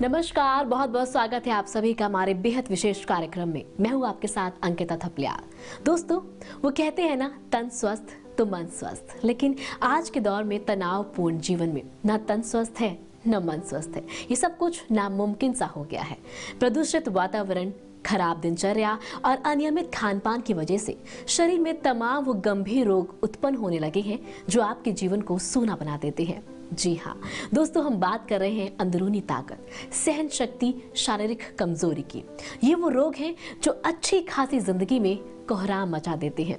नमस्कार, बहुत बहुत स्वागत है आप सभी का हमारे बेहद विशेष कार्यक्रम में। मैं हूँ आपके साथ अंकिता थपलियाल। दोस्तों, वो कहते हैं ना, तन स्वस्थ तो मन स्वस्थ। लेकिन आज के दौर में तनावपूर्ण जीवन में ना तन स्वस्थ है न मन स्वस्थ है। ये सब कुछ नामुमकिन सा हो गया है। प्रदूषित वातावरण, खराब दिनचर्या और अनियमित खान पान की वजह से शरीर में तमाम वो गंभीर रोग उत्पन्न होने लगे हैं जो आपके जीवन को सूना बना देते हैं। जी हाँ दोस्तों, हम बात कर रहे हैं अंदरूनी ताकत, सहन शक्ति, शारीरिक कमजोरी की। ये वो रोग हैं जो अच्छी खासी जिंदगी में कोहराम मचा देते हैं।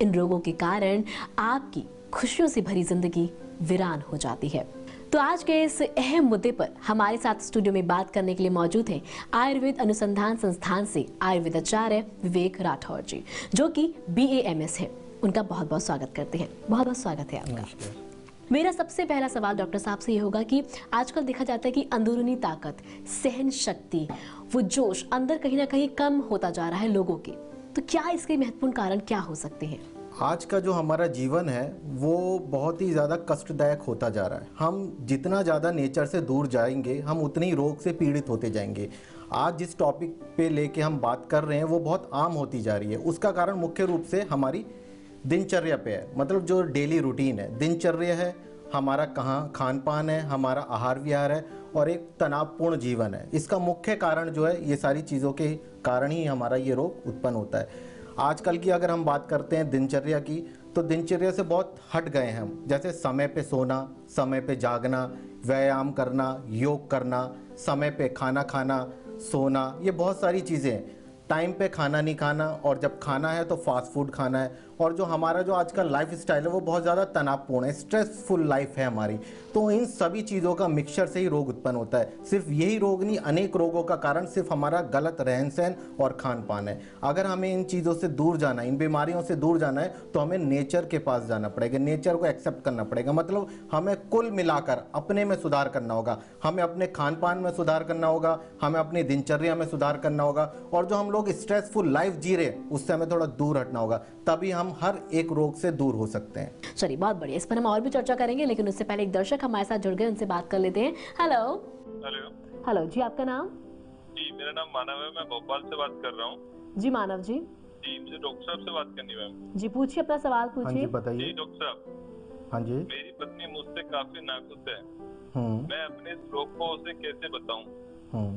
इन रोगों के कारण आपकी खुशियों से भरी जिंदगी वीरान हो जाती है। तो आज के इस अहम मुद्दे पर हमारे साथ स्टूडियो में बात करने के लिए मौजूद हैं आयुर्वेद अनुसंधान संस्थान से आयुर्वेदाचार्य विवेक राठौर जी, जो कि BAMS है। उनका बहुत बहुत स्वागत करते हैं। बहुत बहुत स्वागत है आपका। मेरा सबसे पहला सवाल डॉक्टर साहब से ये होगा कि आजकल देखा जाता है कि अंदरूनी ताकत, सहन शक्ति, वो जोश अंदर कहीं ना कहीं कम होता जा रहा है लोगों के। तो क्या इसके महत्वपूर्ण कारण क्या हो सकते हैं? आज का जो हमारा जीवन है वो बहुत ही ज़्यादा कष्टदायक होता जा रहा है। हम जितना ज़्यादा नेचर से दूर जाएंगे, हम उतनी रोग से पीड़ित होते जाएंगे। आज जिस टॉपिक पे लेके हम बात कर रहे हैं वो बहुत आम होती जा रही है। उसका कारण मुख्य रूप से हमारी दिनचर्या पे है, मतलब जो डेली रूटीन है, दिनचर्या है, हमारा कहाँ खान पान है, हमारा आहार विहार है और एक तनावपूर्ण जीवन है। इसका मुख्य कारण जो है, ये सारी चीज़ों के कारण ही हमारा ये रोग उत्पन्न होता है। आजकल की अगर हम बात करते हैं दिनचर्या की, तो दिनचर्या से बहुत हट गए हैं हम। जैसे समय पे सोना, समय पे जागना, व्यायाम करना, योग करना, समय पे खाना खाना, सोना, ये बहुत सारी चीज़ें हैं। टाइम पे खाना नहीं खाना, और जब खाना है तो फास्ट फूड खाना है। और जो हमारा जो आजकल लाइफ स्टाइल है वो बहुत ज़्यादा तनावपूर्ण है, स्ट्रेसफुल लाइफ है हमारी। तो इन सभी चीज़ों का मिक्सचर से ही रोग उत्पन्न होता है। सिर्फ यही रोग नहीं, अनेक रोगों का कारण सिर्फ हमारा गलत रहन सहन और खान पान है। अगर हमें इन चीज़ों से दूर जाना है, इन बीमारियों से दूर जाना है, तो हमें नेचर के पास जाना पड़ेगा, नेचर को एक्सेप्ट करना पड़ेगा। मतलब हमें कुल मिलाकर अपने में सुधार करना होगा। हमें अपने खान पान में सुधार करना होगा, हमें अपनी दिनचर्या में सुधार करना होगा, और जो हम लोग स्ट्रेसफुल लाइफ जी रहे हैं उससे हमें थोड़ा दूर हटना होगा। तभी हम हर एक रोग से दूर हो सकते हैं। चलिए, बहुत बढ़िया। इस पर हम और भी चर्चा करेंगे, लेकिन उससे पहले एक दर्शक हमारे साथ जुड़ गए, उनसे बात कर लेते हैं। हेलो हेलो जी, आपका नाम? जी, मेरा नाम मानव है, मैं भोपाल से बात कर रहा हूँ। जी मानव जी। जी, मुझे डॉक्टर साहब से बात करनी है। मैम जी पूछिए, अपना सवाल हाँ पूछिए। जी, बताइए। जी डॉक्टर साहब, हाँ जी। मेरी पत्नी मुझसे काफी नाखुश है। मैं अपने इस रोग को उसे कैसे बताऊं?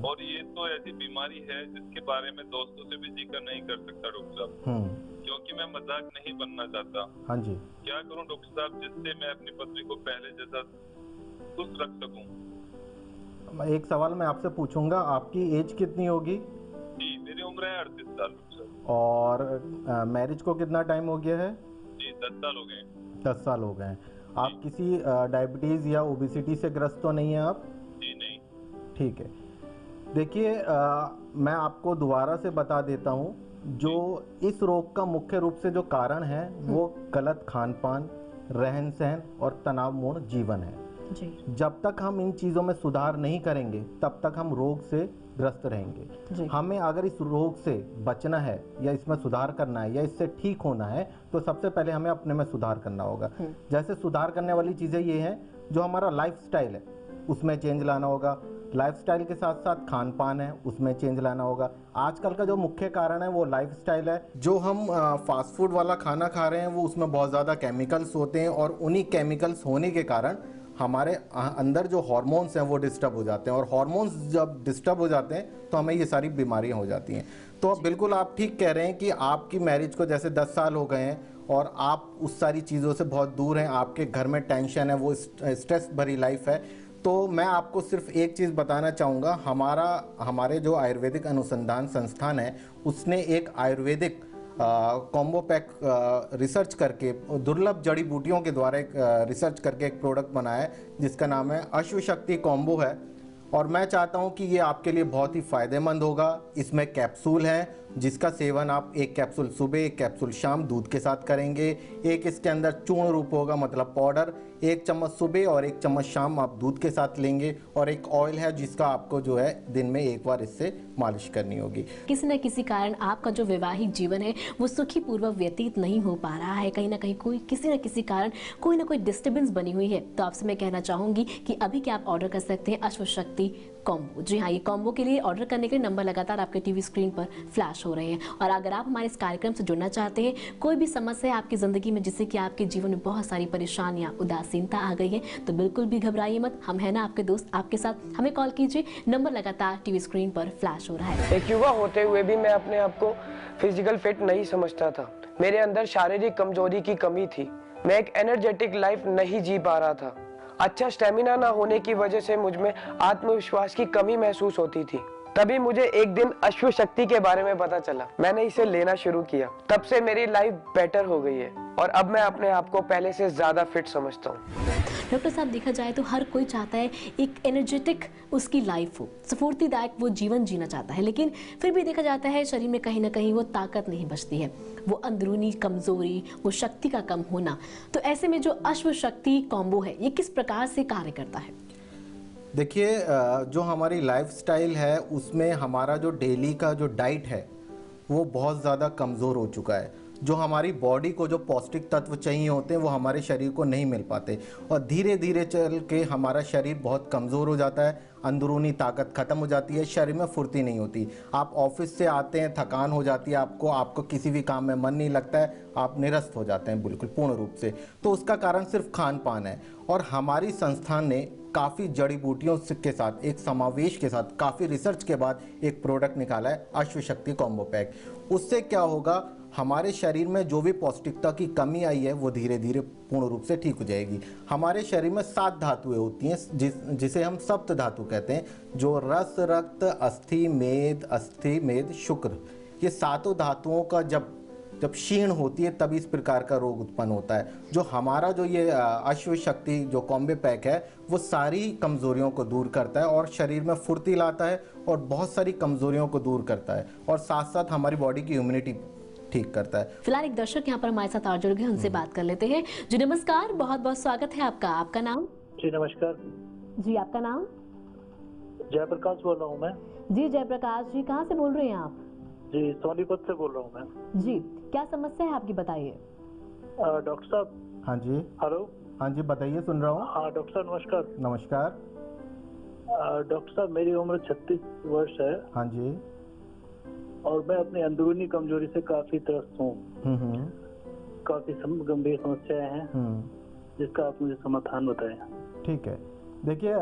और ये तो ऐसी बीमारी है जिसके बारे में दोस्तों से भी जिक्र नहीं कर सकता डॉक्टर साहब, क्योंकि मैं मजाक नहीं बनना चाहता। हाँ जी। क्या करूं डॉक्टर साहब जिससे मैं अपनी पत्नी को पहले जैसा खुश रख सकूं? एक सवाल मैं आपसे पूछूंगा, आपकी एज कितनी होगी? जी, मेरी उम्र है 38 साल डॉक्टर साहब। और मैरिज को कितना टाइम हो गया है? जी, 10 साल हो गए। 10 साल हो गए हैं। आप किसी डायबिटीज़ या ओबेसिटी से ग्रस्त तो नहीं है आप? जी नहीं। ठीक है। देखिए, मैं आपको दोबारा से बता देता हूँ, जो इस रोग का मुख्य रूप से जो कारण है वो गलत खान पान, रहन सहन और तनावपूर्ण जीवन है। जी। जब तक हम इन चीज़ों में सुधार नहीं करेंगे तब तक हम रोग से ग्रस्त रहेंगे। हमें अगर इस रोग से बचना है या इसमें सुधार करना है या इससे ठीक होना है, तो सबसे पहले हमें अपने में सुधार करना होगा। जैसे सुधार करने वाली चीज़ें ये हैं, जो हमारा लाइफस्टाइल है उसमें चेंज लाना होगा। लाइफस्टाइल के साथ साथ खान पान है उसमें चेंज लाना होगा। आजकल का जो मुख्य कारण है वो लाइफस्टाइल है। जो हम फास्ट फूड वाला खाना खा रहे हैं वो उसमें बहुत ज़्यादा केमिकल्स होते हैं, और उन्हीं केमिकल्स होने के कारण हमारे अंदर जो हार्मोन्स हैं वो डिस्टर्ब हो जाते हैं, और हार्मोन्स जब डिस्टर्ब हो जाते हैं तो हमें ये सारी बीमारियां हो जाती हैं। तो बिल्कुल आप ठीक कह रहे हैं कि आपकी मैरिज को जैसे 10 साल हो गए हैं और आप उस सारी चीज़ों से बहुत दूर हैं, आपके घर में टेंशन है, वो स्ट्रेस भरी लाइफ है। तो मैं आपको सिर्फ एक चीज़ बताना चाहूँगा, हमारे जो आयुर्वेदिक अनुसंधान संस्थान है उसने एक आयुर्वेदिक कॉम्बो पैक रिसर्च करके, दुर्लभ जड़ी बूटियों के द्वारा एक रिसर्च करके एक प्रोडक्ट बनाया है जिसका नाम है अश्वशक्ति कॉम्बो है। और मैं चाहता हूं कि ये आपके लिए बहुत ही फ़ायदेमंद होगा। इसमें कैप्सूल है जिसका सेवन आप एक कैप्सूल सुबह, एक कैप्सूल शाम दूध के साथ करेंगे। एक इसके अंदर चूर्ण रूप होगा, मतलब पाउडर, 1 चम्मच सुबह और 1 चम्मच शाम आप दूध के साथ लेंगे। और एक ऑयल है जिसका आपको जो है दिन में एक बार इससे मालिश करनी होगी। किसी न किसी कारण आपका जो वैवाहिक जीवन है वो सुखी पूर्वक व्यतीत नहीं हो पा रहा है, कहीं ना कहीं किसी न किसी कारण कोई ना कोई डिस्टर्बेंस बनी हुई है, तो आपसे मैं कहना चाहूंगी कि अभी क्या आप ऑर्डर कर सकते हैं अश्वशक्ति कॉम्बो। जी हाँ, ये कॉम्बो के लिए ऑर्डर करने के लिए नंबर लगातार आपके टीवी स्क्रीन पर फ्लैश हो रहे हैं। और अगर आप हमारे इस कार्यक्रम से जुड़ना चाहते हैं, कोई भी समस्या है आपकी ज़िंदगी में जिससे कि आपके जीवन में बहुत सारी परेशानियाँ, उदासीनता आ गई है, तो बिल्कुल भी घबराइए मत, हम है ना आपके दोस्त आपके साथ। हमें कॉल कीजिए, नंबर लगातार टीवी स्क्रीन पर फ्लैश हो रहा है। एक युवा होते हुए भी मैं अपने आप को फिजिकल फिट नहीं समझता था। मेरे अंदर शारीरिक कमजोरी की कमी थी। मैं एक एनर्जेटिक लाइफ नहीं जी पा रहा था। अच्छा स्टेमिना ना होने की वजह से मुझ में आत्मविश्वास की कमी महसूस होती थी। तभी मुझे एक दिन अश्व शक्ति के बारे में पता चला। मैंने इसे लेना शुरू किया। तब से मेरी लाइफ बेटर हो गई है और अब मैं अपने आप को पहले से ज्यादा फिट समझता हूँ। डॉक्टर साहब, देखा जाए तो हर कोई चाहता है एक एनर्जेटिक उसकी लाइफ हो, स्फूर्तिदायक वो जीवन जीना चाहता है, लेकिन फिर भी देखा जाता है शरीर में कहीं ना कहीं वो ताकत नहीं बचती है, वो अंदरूनी कमजोरी, वो शक्ति का कम होना। तो ऐसे में जो अश्व शक्ति कॉम्बो है, ये किस प्रकार से कार्य करता है? देखिए, जो हमारी लाइफस्टाइल है उसमें हमारा जो डेली का जो डाइट है वो बहुत ज़्यादा कमज़ोर हो चुका है। जो हमारी बॉडी को जो पौष्टिक तत्व चाहिए होते हैं वो हमारे शरीर को नहीं मिल पाते और धीरे धीरे चल के हमारा शरीर बहुत कमज़ोर हो जाता है, अंदरूनी ताकत ख़त्म हो जाती है, शरीर में फुर्ती नहीं होती। आप ऑफिस से आते हैं, थकान हो जाती है, आपको किसी भी काम में मन नहीं लगता है, आप निरस्त हो जाते हैं बिल्कुल पूर्ण रूप से। तो उसका कारण सिर्फ खान पान है। और हमारी संस्थान ने काफ़ी जड़ी बूटियों के साथ, एक समावेश के साथ, काफ़ी रिसर्च के बाद एक प्रोडक्ट निकाला है, अश्व शक्ति कॉम्बो पैक। उससे क्या होगा, हमारे शरीर में जो भी पौष्टिकता की कमी आई है वो धीरे धीरे पूर्ण रूप से ठीक हो जाएगी। हमारे शरीर में 7 धातुएं होती हैं जिसे हम सप्त धातु कहते हैं, जो रस, रक्त, अस्थि, मेद, शुक्र, ये 7 धातुओं का जब क्षीण होती है तभी इस प्रकार का रोग उत्पन्न होता है। जो हमारा जो ये अश्व शक्ति जो कॉम्बो पैक है वो सारी कमजोरियों को दूर करता है और शरीर में फुर्ती लाता है और बहुत सारी कमजोरियों को दूर करता है और साथ साथ हमारी बॉडी की इम्यूनिटी ठीक करता है। फिलहाल एक दर्शक यहाँ पर हमारे साथ और जुड़ गए, उनसे बात कर लेते हैं। जी नमस्कार, बहुत बहुत स्वागत है आपका। आपका नाम? जी नमस्कार। जी आपका नाम? जयप्रकाश बोल रहा हूँ मैं। जी जयप्रकाश जी, कहाँ से बोल रहे हैं आप? जी सोनीपत से बोल रहा हूँ मैं। जी, क्या समस्या है आपकी, बताइए। डॉक्टर साहब। हाँ जी। हेलो। हाँ जी, बताइए, सुन रहा हूँ। हाँ डॉक्टर साहब नमस्कार। नमस्कार। डॉक्टर साहब, मेरी उम्र 36 वर्ष है। हाँ जी। और मैं अपनी अंदरूनी कमजोरी से काफी त्रस्त हूँ। काफी गंभीर समस्याएं हैं जिसका आप मुझे समाधान बताएं। ठीक है। देखिए,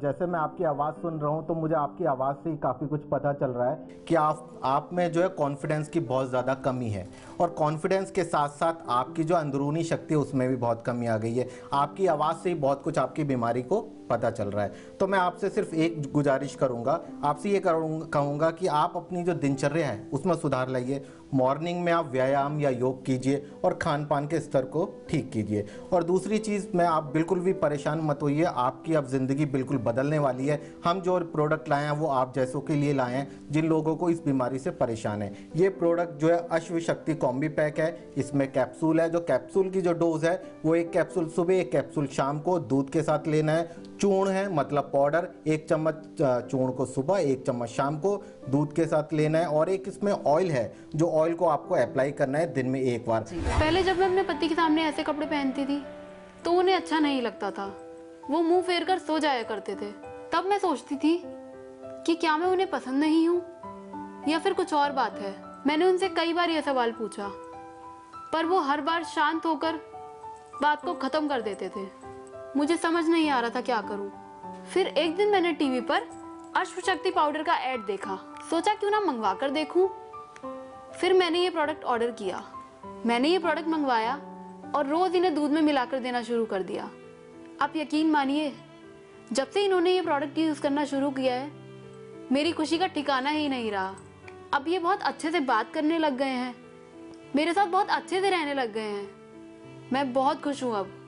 जैसे मैं आपकी आवाज़ सुन रहा हूँ तो मुझे आपकी आवाज़ से ही काफ़ी कुछ पता चल रहा है कि आप में जो है कॉन्फिडेंस की बहुत ज़्यादा कमी है और कॉन्फिडेंस के साथ साथ आपकी जो अंदरूनी शक्ति है उसमें भी बहुत कमी आ गई है। आपकी आवाज़ से ही बहुत कुछ आपकी बीमारी को पता चल रहा है। तो मैं आपसे सिर्फ एक गुजारिश करूंगा, आपसे ये कहूँगा कि आप अपनी जो दिनचर्या है उसमें सुधार लाइए। मॉर्निंग में आप व्यायाम या योग कीजिए और खान पान के स्तर को ठीक कीजिए। और दूसरी चीज़ में आप बिल्कुल भी परेशान मत होइए, आपकी अब ज़िंदगी बिल्कुल बदलने वाली है। हम जो प्रोडक्ट लाए हैं वो आप जैसों के लिए लाए हैं जिन लोगों को इस बीमारी से परेशान है। ये प्रोडक्ट जो है अश्व शक्ति कॉम्बो पैक है। इसमें कैप्सूल है, जो कैप्सूल की जो डोज है वो 1 कैप्सूल सुबह, 1 कैप्सूल शाम को दूध के साथ लेना है। चूर्ण है, मतलब पाउडर, 1 चम्मच चूर्ण को सुबह, 1 चम्मच शाम को दूध के साथ लेना है। और एक इसमें ऑयल है, जो ऑयल को आपको अप्लाई करना है दिन में 1 बार। पहले जब मैं अपने पति के सामने ऐसे कपड़े पहनती थी तो उन्हें अच्छा नहीं लगता था, वो मुंह फेर कर सो जाया करते थे। तब मैं सोचती थी कि क्या मैं उन्हें पसंद नहीं हूँ या फिर कुछ और बात है। मैंने उनसे कई बार यह सवाल पूछा पर वो हर बार शांत होकर बात को खत्म कर देते थे। मुझे समझ नहीं आ रहा था क्या करूं। फिर एक दिन मैंने टीवी पर अश्व शक्ति पाउडर का ऐड देखा, सोचा क्यों ना मंगवा कर देखूं। फिर मैंने ये प्रोडक्ट ऑर्डर किया। मैंने ये प्रोडक्ट मंगवाया और रोज इन्हें दूध में मिलाकर देना शुरू कर दिया। आप यकीन मानिए, जब से इन्होंने ये प्रोडक्ट यूज करना शुरू किया है मेरी खुशी का ठिकाना ही नहीं रहा। अब ये बहुत अच्छे से बात करने लग गए हैं, मेरे साथ बहुत अच्छे से रहने लग गए हैं। मैं बहुत खुश हूँ। अब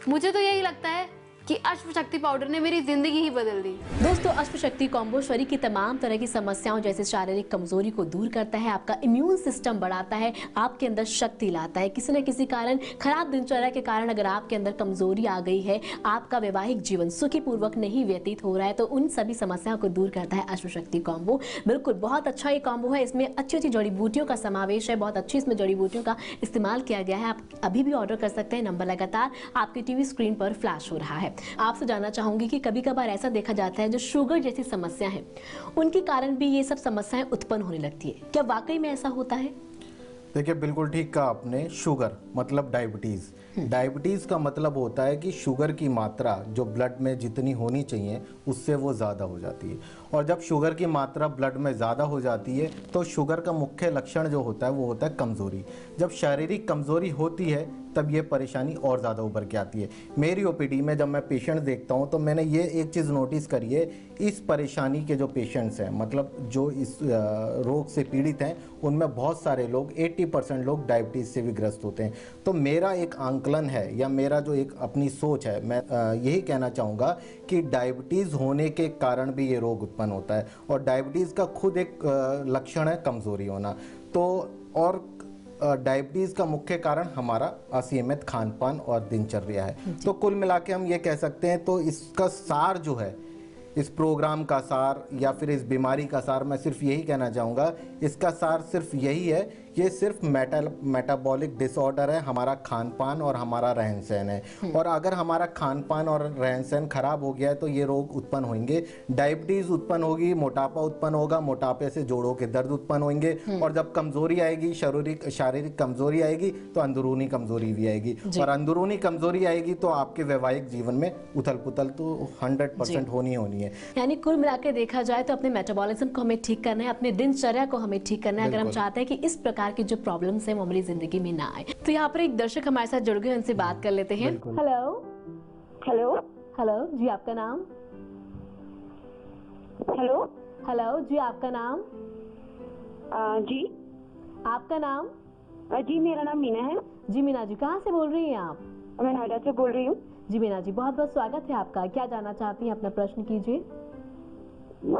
मुझे तो यही लगता है कि अश्व शक्ति पाउडर ने मेरी जिंदगी ही बदल दी। दोस्तों, अश्व शक्ति कॉम्बो शरीर की तमाम तरह की समस्याओं जैसे शारीरिक कमजोरी को दूर करता है, आपका इम्यून सिस्टम बढ़ाता है, आपके अंदर शक्ति लाता है। किसी न किसी कारण, खराब दिनचर्या के कारण अगर आपके अंदर कमजोरी आ गई है, आपका वैवाहिक जीवन सुखीपूर्वक नहीं व्यतीत हो रहा है, तो उन सभी समस्याओं को दूर करता है अश्व शक्ति कॉम्बो। बिल्कुल बहुत अच्छा ये कॉम्बो है। इसमें अच्छी अच्छी जड़ी बूटियों का समावेश है, बहुत अच्छी इसमें जड़ी बूटियों का इस्तेमाल किया गया है। आप अभी भी ऑर्डर कर सकते हैं। नंबर लगातार आपकी टीवी स्क्रीन पर फ्लैश हो रहा है। है। आपसे जानना चाहूंगी कि कभी कभार ऐसा देखा जाता है जो शुगर जैसी समस्या है उनके कारण भी ये सब समस्याएं उत्पन्न होने लगती है, क्या वाकई में ऐसा होता है? देखिए, बिल्कुल ठीक कहा आपने। शुगर मतलब डायबिटीज़। डायबिटीज़ का मतलब होता है कि शुगर की मात्रा जो ब्लड में जितनी होनी चाहिए उससे वो ज़्यादा हो जाती है। और जब शुगर की मात्रा ब्लड में ज़्यादा हो जाती है तो शुगर का मुख्य लक्षण जो होता है वो होता है कमज़ोरी। जब शारीरिक कमज़ोरी होती है तब ये परेशानी और ज़्यादा उभर के आती है। मेरी ओपीडी में जब मैं पेशेंट देखता हूँ तो मैंने ये एक चीज़ नोटिस करी है, इस परेशानी के जो पेशेंट्स हैं, मतलब जो इस रोग से पीड़ित हैं, उनमें बहुत सारे लोग 80% लोग डायबिटीज़ से भी ग्रस्त होते हैं। तो मेरा एक आंकलन है या मेरा जो एक अपनी सोच है, मैं यही कहना चाहूँगा कि डायबिटीज़ होने के कारण भी ये रोग उत्पन्न होता है। और डायबिटीज़ का खुद एक लक्षण है कमज़ोरी होना। तो और डायबिटीज़ का मुख्य कारण हमारा असीमित खान पान और दिनचर्या है। तो कुल मिला के हम ये कह सकते हैं, तो इसका सार जो है, इस प्रोग्राम का सार या फिर इस बीमारी का सार, मैं सिर्फ यही कहना चाहूँगा, इसका सार सिर्फ यही है, ये सिर्फ मेटाबॉलिक डिसऑर्डर है, हमारा खान पान और हमारा रहन सहन है। और अगर हमारा खान पान और रहन सहन खराब हो गया है तो ये रोग उत्पन्न होंगे, डायबिटीज़ उत्पन्न होगी, मोटापा उत्पन्न होगा, मोटापे से जोड़ों के दर्द उत्पन्न होंगे, और जब कमज़ोरी आएगी, शारीरिक कमज़ोरी आएगी तो अंदरूनी कमज़ोरी भी आएगी, और अंदरूनी कमज़ोरी आएगी तो आपके वैवाहिक जीवन में उथल पुथल तो 100% होनी है। यानी कुल मिला के देखा जाए तो अपने मेटाबॉलिज्म को हमें ठीक करना है, अपने दिनचर्या को हमें ठीक करना है, अगर हम चाहते हैं कि इस प्रकार की जो प्रॉब्लम्स हैं वो हमारी जिंदगी में ना आए। तो यहाँ पर एक दर्शक हमारे साथ जुड़ गए, उनसे बात कर लेते हैं। हेलो हेलो हेलो जी, आपका नाम? हेलो हेलो जी, आपका नाम? जी आपका नाम? जी मेरा नाम मीना है। जी मीना जी, कहाँ से बोल रही हैं आप? मैं नोएडा से बोल रही हूँ। जी मीना जी, बहुत बहुत स्वागत है आपका। क्या जानना चाहती हैं, अपना प्रश्न कीजिए।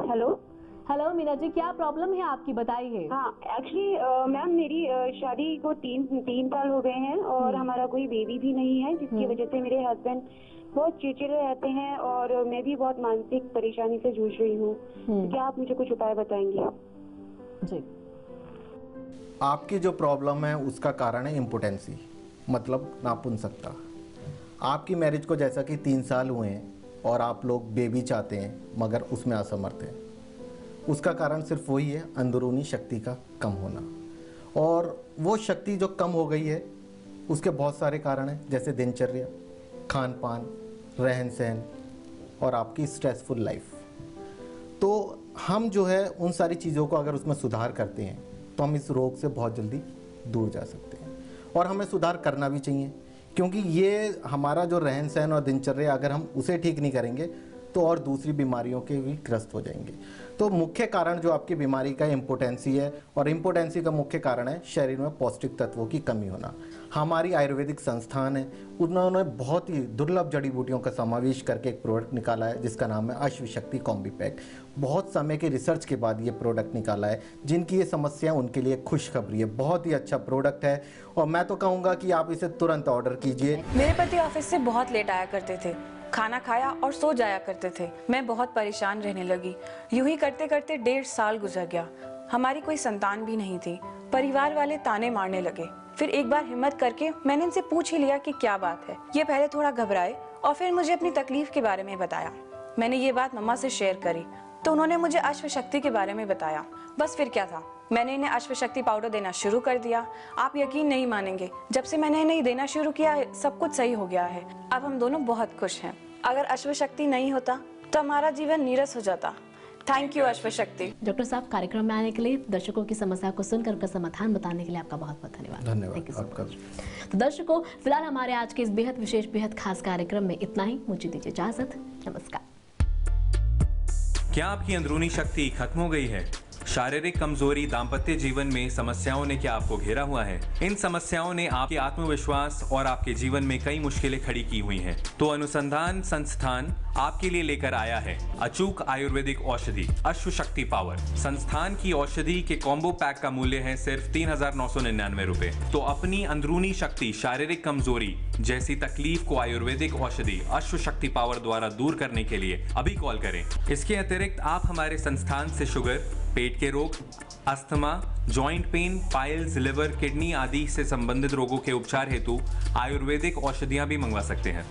हेलो हेलो मीना जी, क्या प्रॉब्लम है आपकी, बताइए। हाँ, एक्चुअली मैम मेरी शादी को तीन साल हो गए हैं और हमारा कोई बेबी भी नहीं है, जिसकी वजह से मेरे हस्बैंड बहुत चिड़चिड़े रहते हैं और मैं भी बहुत मानसिक परेशानी से जूझ रही हूँ। तो क्या आप मुझे कुछ उपाय बताएंगे? जी, आपकी जो प्रॉब्लम है उसका कारण है इम्पोटेंसी, मतलब नापुंसकता। आपकी मैरिज को जैसा कि 3 साल हुए हैं और आप लोग बेबी चाहते हैं मगर उसमें असमर्थ हैं, उसका कारण सिर्फ वही है, अंदरूनी शक्ति का कम होना। और वो शक्ति जो कम हो गई है उसके बहुत सारे कारण हैं, जैसे दिनचर्या, खान पान, रहन सहन और आपकी स्ट्रेसफुल लाइफ। तो हम जो है उन सारी चीज़ों को अगर उसमें सुधार करते हैं तो हम इस रोग से बहुत जल्दी दूर जा सकते हैं। और हमें सुधार करना भी चाहिए, क्योंकि ये हमारा जो रहन सहन और दिनचर्या अगर हम उसे ठीक नहीं करेंगे तो और दूसरी बीमारियों के भी ग्रस्त हो जाएंगे। तो मुख्य कारण जो आपकी बीमारी का इम्पोटेंसी है, और इम्पोटेंसी का मुख्य कारण है शरीर में पौष्टिक तत्वों की कमी होना। हमारी आयुर्वेदिक संस्थान है, उन्होंने बहुत ही दुर्लभ जड़ी बूटियों का समावेश करके एक प्रोडक्ट निकाला है जिसका नाम है अश्वशक्ति कॉम्बी पैक। बहुत समय के रिसर्च के बाद ये प्रोडक्ट निकाला है। जिनकी ये समस्या उनके लिए खुशखबरी है, बहुत ही अच्छा प्रोडक्ट है और मैं तो कहूँगा कि आप इसे तुरंत ऑर्डर कीजिए। मेरे पति ऑफिस से बहुत लेट आया करते थे, खाना खाया और सो जाया करते थे। मैं बहुत परेशान रहने लगी। यूं ही करते करते 1.5 साल गुजर गया। हमारी कोई संतान भी नहीं थी। परिवार वाले ताने मारने लगे। फिर एक बार हिम्मत करके मैंने इनसे पूछ ही लिया कि क्या बात है। ये पहले थोड़ा घबराए और फिर मुझे अपनी तकलीफ के बारे में बताया। मैंने ये बात मम्मा से शेयर करी तो उन्होंने मुझे अश्वशक्ति के बारे में बताया। बस फिर क्या था, मैंने इन्हें अश्वशक्ति पाउडर देना शुरू कर दिया। आप यकीन नहीं मानेंगे, जब से मैंने इन्हें देना शुरू किया है सब कुछ सही हो गया है। अब हम दोनों बहुत खुश हैं। अगर अश्वशक्ति नहीं होता तो हमारा जीवन नीरस हो जाता। Thank you अश्वशक्ति। डॉक्टर साहब, कार्यक्रम में आने के लिए, दर्शकों की समस्या को सुनकर उनका समाधान बताने के लिए आपका बहुत बहुत धन्यवाद। धन्यवाद आपका। तो दर्शकों, फिलहाल हमारे आज के इस बेहद विशेष, बेहद खास कार्यक्रम में इतना ही। मुझे दीजिए इजाजत। नमस्कार। क्या आपकी अंदरूनी शक्ति खत्म हो गई है? शारीरिक कमजोरी, दाम्पत्य जीवन में समस्याओं ने क्या आपको घेरा हुआ है? इन समस्याओं ने आपके आत्मविश्वास और आपके जीवन में कई मुश्किलें खड़ी की हुई हैं। तो अनुसंधान संस्थान आपके लिए लेकर आया है अचूक आयुर्वेदिक औषधि अश्वशक्ति पावर। संस्थान की औषधि के कॉम्बो पैक का मूल्य है सिर्फ 3,999 रुपए। तो अपनी अंदरूनी शक्ति, शारीरिक कमजोरी जैसी तकलीफ को आयुर्वेदिक औषधि अश्वशक्ति पावर द्वारा दूर करने के लिए अभी कॉल करें। इसके अतिरिक्त आप हमारे संस्थान से शुगर, पेट के रोग, asthma, joint pain, piles, liver, kidney आदि से संबंधित रोगों के उपचार हेतु आयुर्वेदिक औषधियां भी मंगवा सकते हैं।